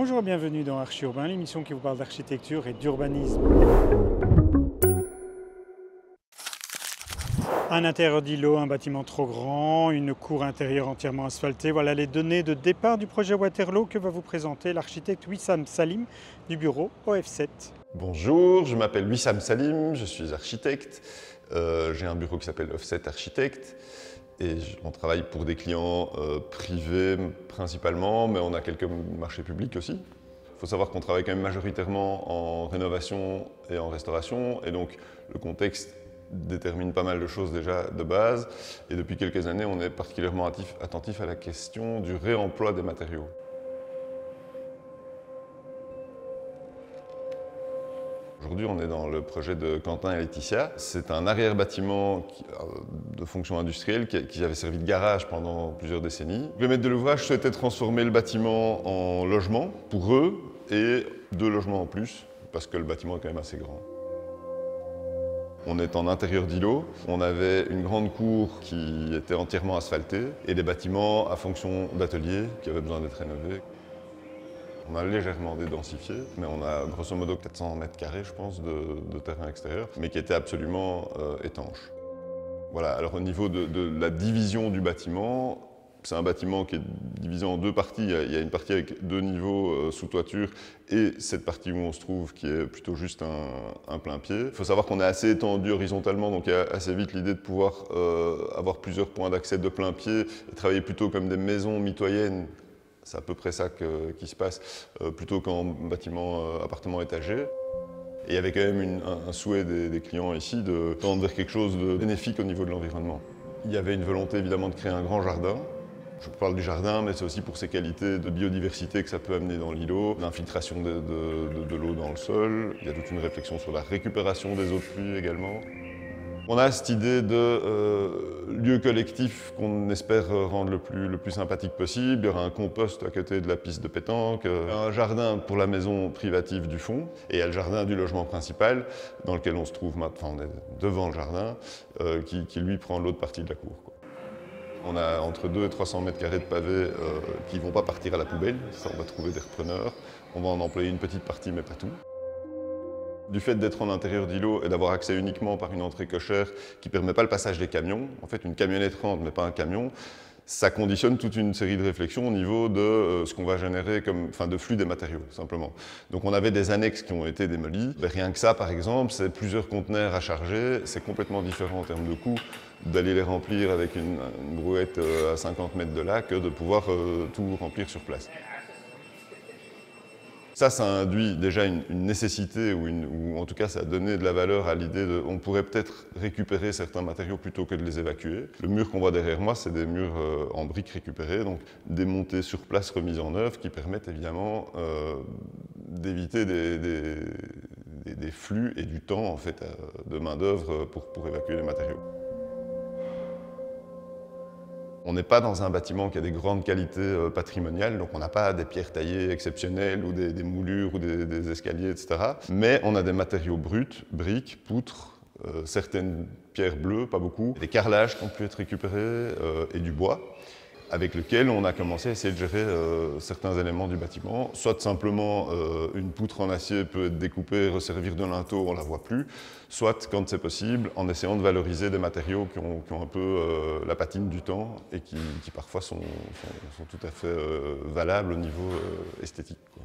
Bonjour et bienvenue dans Archi-Urbain, l'émission qui vous parle d'architecture et d'urbanisme. Un intérieur d'îlot, un bâtiment trop grand, une cour intérieure entièrement asphaltée. Voilà les données de départ du projet Waterloo que va vous présenter l'architecte Wissam Salim du bureau OF7. Bonjour, je m'appelle Wissam Salim, je suis architecte. J'ai un bureau qui s'appelle OF7 Architecte et on travaille pour des clients privés principalement, mais on a quelques marchés publics aussi. Il faut savoir qu'on travaille quand même majoritairement en rénovation et en restauration, et donc le contexte détermine pas mal de choses déjà de base. Et depuis quelques années, on est particulièrement attentif à la question du réemploi des matériaux. Aujourd'hui, on est dans le projet de Quentin et Laetitia. C'est un arrière-bâtiment de fonction industrielle qui avait servi de garage pendant plusieurs décennies. Le maître de l'ouvrage souhaitait transformer le bâtiment en logement pour eux et 2 logements en plus, parce que le bâtiment est quand même assez grand. On est en intérieur d'îlot. On avait une grande cour qui était entièrement asphaltée et des bâtiments à fonction d'atelier qui avaient besoin d'être rénovés. On a légèrement dédensifié, mais on a grosso modo 400 mètres carrés, je pense, de terrain extérieur, mais qui était absolument étanche. Voilà, alors au niveau de la division du bâtiment, c'est un bâtiment qui est divisé en 2 parties. Il y a une partie avec 2 niveaux sous toiture et cette partie où on se trouve qui est plutôt juste un plein pied. Il faut savoir qu'on est assez étendu horizontalement, donc il y a assez vite l'idée de pouvoir avoir plusieurs points d'accès de plein pied et travailler plutôt comme des maisons mitoyennes. C'est à peu près ça qui se passe, plutôt qu'en bâtiment appartement étagé. Et il y avait quand même un souhait des clients ici de tendre vers quelque chose de bénéfique au niveau de l'environnement. Il y avait une volonté évidemment de créer un grand jardin. Je parle du jardin, mais c'est aussi pour ses qualités de biodiversité que ça peut amener dans l'îlot, l'infiltration de l'eau dans le sol. Il y a toute une réflexion sur la récupération des eaux de pluie également. On a cette idée de lieu collectif qu'on espère rendre le plus sympathique possible. Il y aura un compost à côté de la piste de pétanque, un jardin pour la maison privative du fond, et il y a le jardin du logement principal dans lequel on se trouve maintenant, on est devant le jardin, qui lui prend l'autre partie de la cour. On a entre 200 et 300 mètres carrés de pavés qui ne vont pas partir à la poubelle, ça on va trouver des repreneurs. On va en employer une petite partie mais pas tout. Du fait d'être en intérieur d'îlot et d'avoir accès uniquement par une entrée cochère qui ne permet pas le passage des camions, en fait une camionnette rentre mais pas un camion, ça conditionne toute une série de réflexions au niveau de ce qu'on va générer de flux des matériaux, simplement. Donc on avait des annexes qui ont été démolies. Rien que ça, par exemple, c'est plusieurs conteneurs à charger. C'est complètement différent en termes de coût d'aller les remplir avec une brouette à 50 mètres de là que de pouvoir tout remplir sur place. Ça induit déjà une nécessité, ou en tout cas ça a donné de la valeur à l'idée de on pourrait peut-être récupérer certains matériaux plutôt que de les évacuer. Le mur qu'on voit derrière moi, c'est des murs en briques récupérées, donc démontés sur place, remis en œuvre, qui permettent évidemment d'éviter des flux et du temps en fait, de main-d'œuvre pour évacuer les matériaux. On n'est pas dans un bâtiment qui a des grandes qualités patrimoniales, donc on n'a pas des pierres taillées exceptionnelles ou des moulures ou des escaliers, etc. Mais on a des matériaux bruts, briques, poutres, certaines pierres bleues, pas beaucoup, des carrelages qui ont pu être récupérés et du bois, avec lequel on a commencé à essayer de gérer certains éléments du bâtiment. Soit simplement une poutre en acier peut être découpée, resservir de linteau, on ne la voit plus, soit, quand c'est possible, en essayant de valoriser des matériaux qui ont un peu la patine du temps et qui parfois sont tout à fait valables au niveau esthétique, quoi.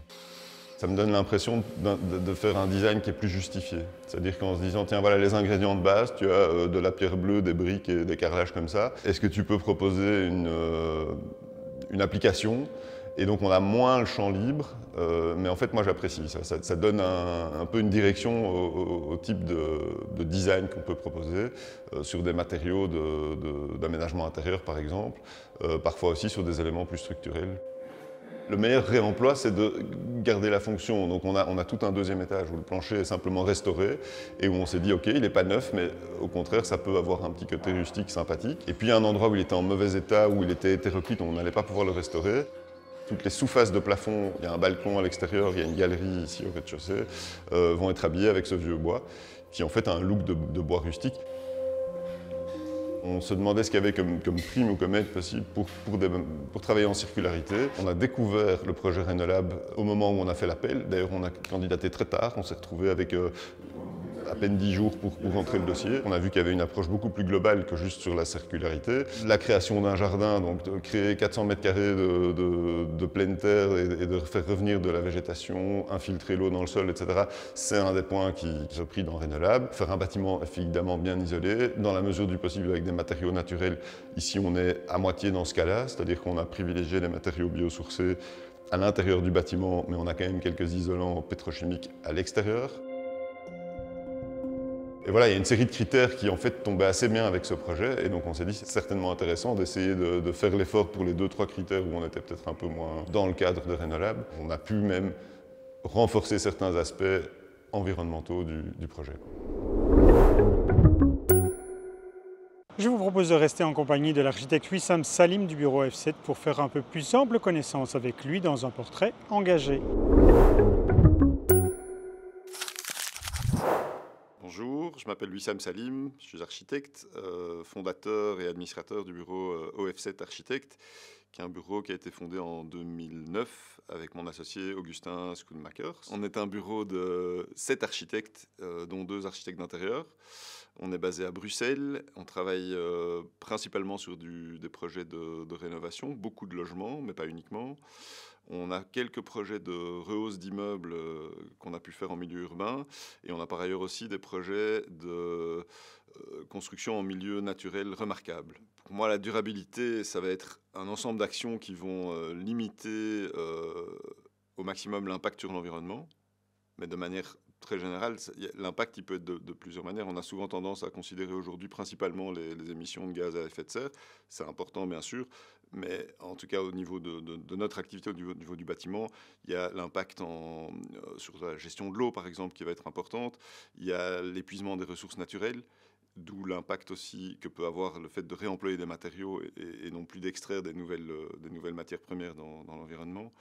Ça me donne l'impression de faire un design qui est plus justifié. C'est-à-dire qu'en se disant, tiens, voilà les ingrédients de base, tu as de la pierre bleue, des briques et des carrelages comme ça. Est-ce que tu peux proposer une application? Et donc on a moins le champ libre, mais en fait moi j'apprécie ça. Ça donne un peu une direction au type de design qu'on peut proposer, sur des matériaux d'aménagement intérieur par exemple, parfois aussi sur des éléments plus structurels. Le meilleur réemploi, c'est de garder la fonction. Donc on a tout un deuxième étage où le plancher est simplement restauré et où on s'est dit, ok, il n'est pas neuf, mais au contraire, ça peut avoir un petit côté rustique sympathique. Et puis il y a un endroit où il était en mauvais état, où il était hétéroclite, on n'allait pas pouvoir le restaurer. Toutes les sous-faces de plafond, il y a un balcon à l'extérieur, il y a une galerie ici au rez-de-chaussée, vont être habillées avec ce vieux bois, qui en fait a un look de bois rustique. On se demandait ce qu'il y avait comme prime ou comme aide possible pour travailler en circularité. On a découvert le projet Renolab au moment où on a fait l'appel. D'ailleurs, on a candidaté très tard. On s'est retrouvé avec à peine 10 jours pour rentrer le dossier. On a vu qu'il y avait une approche beaucoup plus globale que juste sur la circularité. La création d'un jardin, donc de créer 400 mètres carrés de pleine terre et de faire revenir de la végétation, infiltrer l'eau dans le sol, etc. C'est un des points qui sont pris dans Renolab. Faire un bâtiment évidemment bien isolé, dans la mesure du possible avec des matériaux naturels. Ici, on est à moitié dans ce cas-là, c'est-à-dire qu'on a privilégié les matériaux biosourcés à l'intérieur du bâtiment, mais on a quand même quelques isolants pétrochimiques à l'extérieur. Et voilà, il y a une série de critères qui en fait tombaient assez bien avec ce projet, et donc on s'est dit c'est certainement intéressant d'essayer de faire l'effort pour les 2-3 critères où on était peut-être un peu moins dans le cadre de Renolab. On a pu même renforcer certains aspects environnementaux du projet. Je vous propose de rester en compagnie de l'architecte Wissam Salim du bureau F7 pour faire un peu plus ample connaissance avec lui dans un portrait engagé. Bonjour, je m'appelle Wissam Salim, je suis architecte, fondateur et administrateur du bureau OF7 Architecte, qui est un bureau qui a été fondé en 2009 avec mon associé Augustin Schoonmakers. On est un bureau de 7 architectes, dont 2 architectes d'intérieur. On est basé à Bruxelles, on travaille principalement sur des projets de rénovation, beaucoup de logements, mais pas uniquement. On a quelques projets de rehausse d'immeubles qu'on a pu faire en milieu urbain, et on a par ailleurs aussi des projets de construction en milieu naturel remarquable. Pour moi, la durabilité, ça va être un ensemble d'actions qui vont limiter au maximum l'impact sur l'environnement, mais de manière très générale, l'impact il peut être de plusieurs manières. On a souvent tendance à considérer aujourd'hui principalement les émissions de gaz à effet de serre. C'est important, bien sûr, mais en tout cas au niveau de notre activité, au niveau du bâtiment, il y a l'impact sur la gestion de l'eau, par exemple, qui va être importante. Il y a l'épuisement des ressources naturelles, d'où l'impact aussi que peut avoir le fait de réemployer des matériaux et non plus d'extraire des nouvelles matières premières dans l'environnement.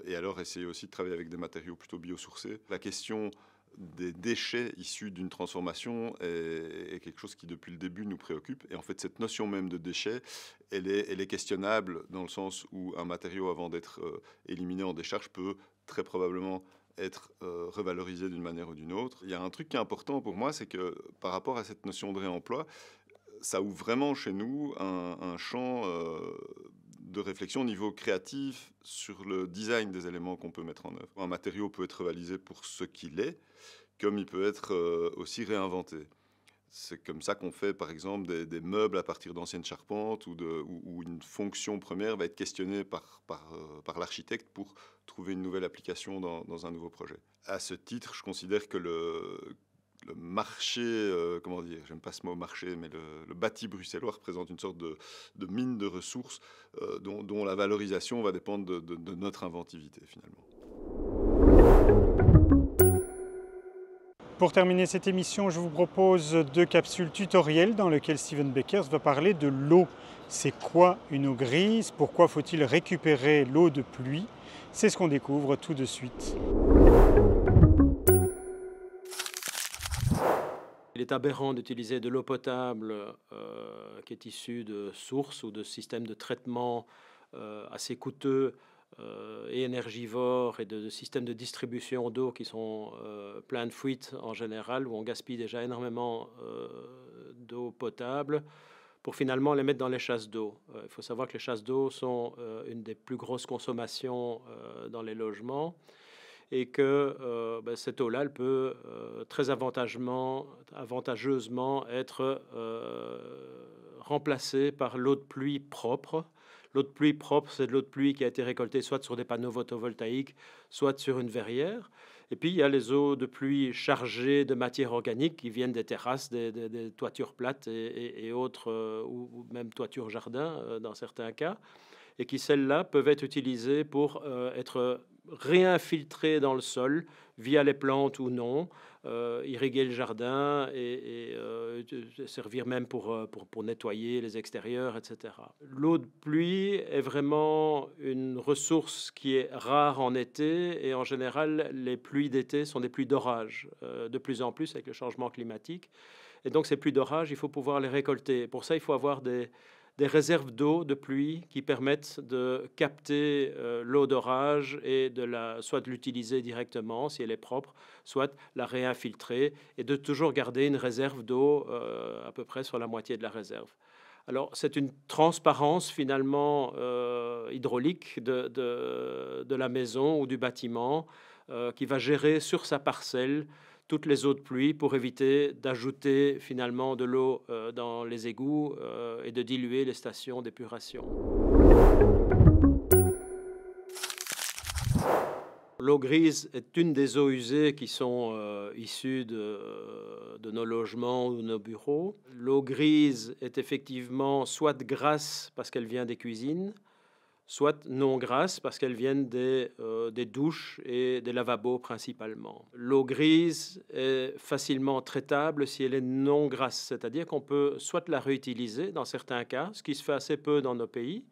Et alors essayer aussi de travailler avec des matériaux plutôt biosourcés. La question des déchets issus d'une transformation est quelque chose qui depuis le début nous préoccupe. Et en fait cette notion même de déchet, elle est questionnable dans le sens où un matériau avant d'être éliminé en décharge peut très probablement être revalorisé d'une manière ou d'une autre. Il y a un truc qui est important pour moi, c'est que par rapport à cette notion de réemploi, ça ouvre vraiment chez nous un champ de réflexion au niveau créatif sur le design des éléments qu'on peut mettre en œuvre. Un matériau peut être revalorisé pour ce qu'il est, comme il peut être aussi réinventé. C'est comme ça qu'on fait, par exemple, des meubles à partir d'anciennes charpentes où une fonction première va être questionnée par l'architecte pour trouver une nouvelle application dans un nouveau projet. À ce titre, je considère que le marché, comment dire, j'aime pas ce mot marché, mais le bâti bruxellois représente une sorte de mine de ressources dont la valorisation va dépendre de notre inventivité, finalement. Pour terminer cette émission, je vous propose 2 capsules tutoriels dans lesquelles Steven Beckers va parler de l'eau. C'est quoi une eau grise? Pourquoi faut-il récupérer l'eau de pluie? C'est ce qu'on découvre tout de suite. Il est aberrant d'utiliser de l'eau potable qui est issue de sources ou de systèmes de traitement assez coûteux et énergivores et de systèmes de distribution d'eau qui sont pleins de fuites en général, où on gaspille déjà énormément d'eau potable pour finalement les mettre dans les chasses d'eau. Il faut savoir que les chasses d'eau sont une des plus grosses consommations dans les logements et que cette eau-là, elle peut très avantageusement être remplacée par l'eau de pluie propre. L'eau de pluie propre, c'est de l'eau de pluie qui a été récoltée soit sur des panneaux photovoltaïques, soit sur une verrière. Et puis, il y a les eaux de pluie chargées de matière organique qui viennent des terrasses, des toitures plates et autres, ou même toitures jardins dans certains cas, et qui, celles-là, peuvent être utilisées pour être réinfiltrées dans le sol via les plantes ou non, irriguer le jardin et servir même pour nettoyer les extérieurs, etc. L'eau de pluie est vraiment une ressource qui est rare en été et en général, les pluies d'été sont des pluies d'orage de plus en plus avec le changement climatique. et donc ces pluies d'orage, il faut pouvoir les récolter. Pour ça, il faut avoir des réserves d'eau, de pluie, qui permettent de capter l'eau d'orage et soit de l'utiliser directement si elle est propre, soit la réinfiltrer, et de toujours garder une réserve d'eau à peu près sur la moitié de la réserve. Alors, c'est une transparence finalement hydraulique de la maison ou du bâtiment qui va gérer sur sa parcelle toutes les eaux de pluie pour éviter d'ajouter finalement de l'eau dans les égouts et de diluer les stations d'épuration. L'eau grise est une des eaux usées qui sont issues de nos logements ou de nos bureaux. L'eau grise est effectivement soit grasse parce qu'elle vient des cuisines, soit non grasse parce qu'elles viennent des douches et des lavabos principalement. L'eau grise est facilement traitable si elle est non grasse, c'est-à-dire qu'on peut soit la réutiliser dans certains cas, ce qui se fait assez peu dans nos pays,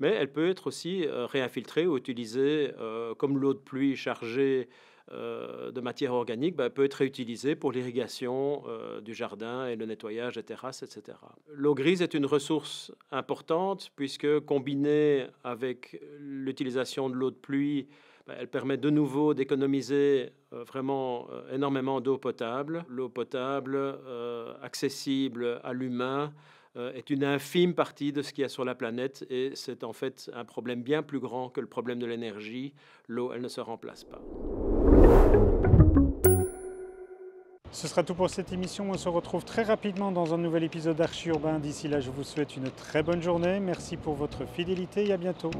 mais elle peut être aussi réinfiltrée ou utilisée comme l'eau de pluie chargée de matière organique, peut être réutilisée pour l'irrigation du jardin et le nettoyage des terrasses, etc. L'eau grise est une ressource importante puisque combinée avec l'utilisation de l'eau de pluie, elle permet de nouveau d'économiser vraiment énormément d'eau potable. L'eau potable accessible à l'humain est une infime partie de ce qu'il y a sur la planète et c'est en fait un problème bien plus grand que le problème de l'énergie. L'eau, elle ne se remplace pas. Ce sera tout pour cette émission. On se retrouve très rapidement dans un nouvel épisode d'Archi Urbain. D'ici là, je vous souhaite une très bonne journée. Merci pour votre fidélité et à bientôt.